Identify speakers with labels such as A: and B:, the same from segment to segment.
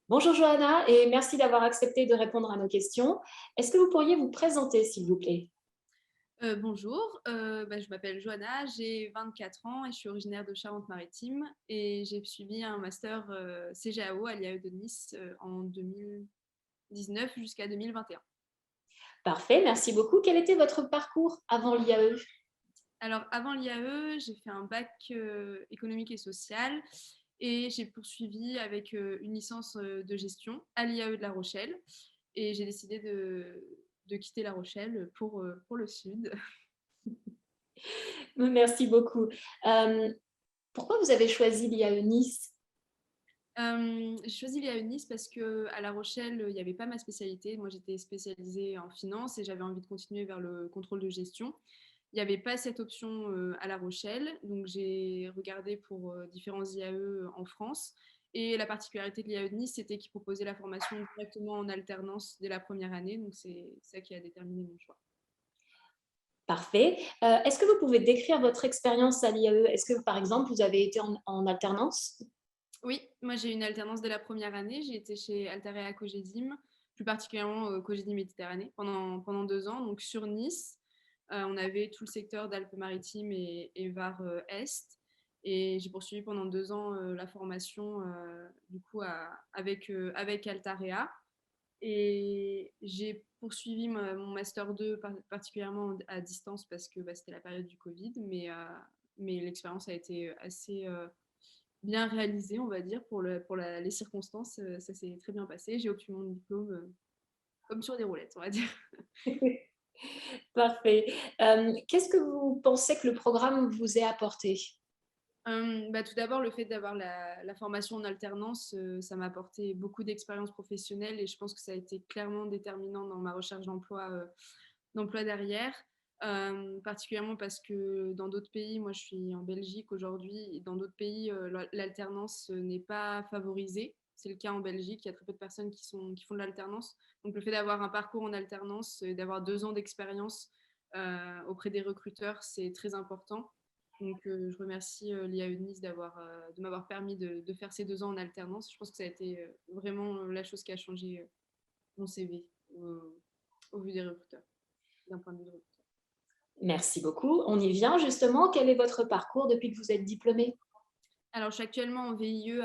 A: Bonjour Johanna et merci d'avoir accepté de répondre à nos questions. Est-ce que vous pourriez vous présenter, s'il vous plaît?
B: Bonjour, je m'appelle Johanna, j'ai 24 ans et je suis originaire de Charente-Maritime et j'ai suivi un master CGAO à l'IAE de Nice en 2019 jusqu'à 2021.
A: Parfait, merci beaucoup. Quel était votre parcours avant l'IAE?
B: Alors avant l'IAE, j'ai fait un bac économique et social et j'ai poursuivi avec une licence de gestion à l'IAE de La Rochelle et j'ai décidé de quitter La Rochelle pour le sud.
A: Merci beaucoup. Euh, Pourquoi vous avez choisi l'IAE Nice?
B: J'ai choisi l'IAE Nice parce qu'à La Rochelle, il n'y avait pas ma spécialité. Moi, j'étais spécialisée en finance et j'avais envie de continuer vers le contrôle de gestion. Il n'y avait pas cette option à La Rochelle, donc j'ai regardé pour différents IAE en France. Et la particularité de l'IAE de Nice, c'était qu'ils proposaient la formation directement en alternance dès la première année, donc c'est ça qui a déterminé mon choix.
A: Parfait. Est-ce que vous pouvez décrire votre expérience à l'IAE? Est-ce que, par exemple, vous avez été en alternance?
B: Oui, moi j'ai eu une alternance dès la première année. J'ai été chez Altarea Cogedim, plus particulièrement Cogedim Méditerranée, pendant 2 ans, donc sur Nice. On avait tout le secteur d'Alpes-Maritimes et Var Est. Et j'ai poursuivi pendant 2 ans la formation du coup avec Altarea. Et j'ai poursuivi mon Master 2 particulièrement à distance parce que c'était la période du Covid, mais l'expérience a été assez bien réalisé, on va dire, les circonstances. Ça s'est très bien passé. J'ai obtenu mon diplôme comme sur des roulettes, on va dire.
A: Parfait. Qu'est-ce que vous pensez que le programme vous ait apporté?
B: Tout d'abord, le fait d'avoir la formation en alternance, ça m'a apporté beaucoup d'expérience professionnelle et je pense que ça a été clairement déterminant dans ma recherche d'emploi derrière. Particulièrement parce que dans d'autres pays, moi je suis en Belgique aujourd'hui, et dans d'autres pays, l'alternance n'est pas favorisée. C'est le cas en Belgique, il y a très peu de personnes qui font de l'alternance. Donc le fait d'avoir un parcours en alternance, d'avoir 2 ans d'expérience auprès des recruteurs, c'est très important. Donc je remercie l'IAE de Nice de m'avoir permis de faire ces 2 ans en alternance. Je pense que ça a été vraiment la chose qui a changé mon CV au vu des recruteurs, d'un point de vue de recruteur.
A: Merci beaucoup. On y vient justement. Quel est votre parcours depuis que vous êtes diplômé?
B: Alors, je suis actuellement en VIE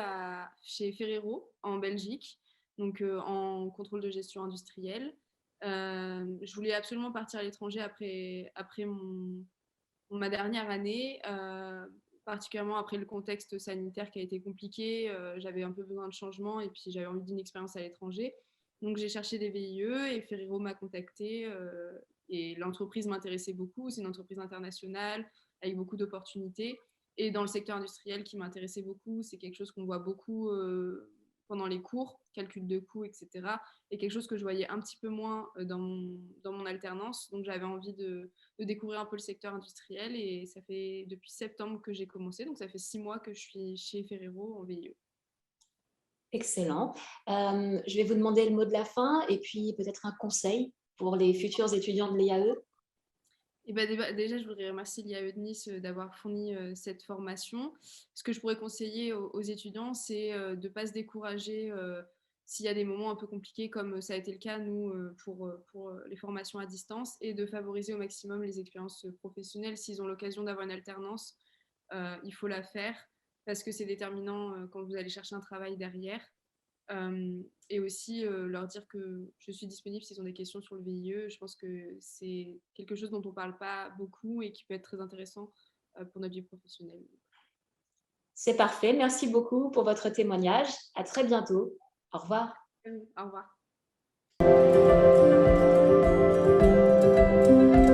B: chez Ferrero, en Belgique, donc en contrôle de gestion industrielle. Je voulais absolument partir à l'étranger après ma dernière année, particulièrement après le contexte sanitaire qui a été compliqué. J'avais un peu besoin de changement et puis j'avais envie d'une expérience à l'étranger. Donc, j'ai cherché des VIE et Ferrero m'a contacté et l'entreprise m'intéressait beaucoup. C'est une entreprise internationale avec beaucoup d'opportunités. Et dans le secteur industriel qui m'intéressait beaucoup, c'est quelque chose qu'on voit beaucoup pendant les cours, calcul de coûts, etc. Et quelque chose que je voyais un petit peu moins dans mon alternance. Donc j'avais envie de découvrir un peu le secteur industriel et ça fait depuis septembre que j'ai commencé. Donc ça fait 6 mois que je suis chez Ferrero en VIE.
A: Excellent. Je vais vous demander le mot de la fin et puis peut-être un conseil pour les futurs étudiants de l'IAE.
B: Et ben déjà, je voudrais remercier l'IAE de Nice d'avoir fourni cette formation. Ce que je pourrais conseiller aux étudiants, c'est de ne pas se décourager s'il y a des moments un peu compliqués, comme ça a été le cas, nous, pour les formations à distance, et de favoriser au maximum les expériences professionnelles. S'ils ont l'occasion d'avoir une alternance, il faut la faire, parce que c'est déterminant quand vous allez chercher un travail derrière. Et aussi leur dire que je suis disponible s'ils ont des questions sur le VIE. Je pense que c'est quelque chose dont on ne parle pas beaucoup et qui peut être très intéressant pour notre vie professionnelle.
A: C'est parfait. Merci beaucoup pour votre témoignage. À très bientôt. Au revoir.
B: Au revoir.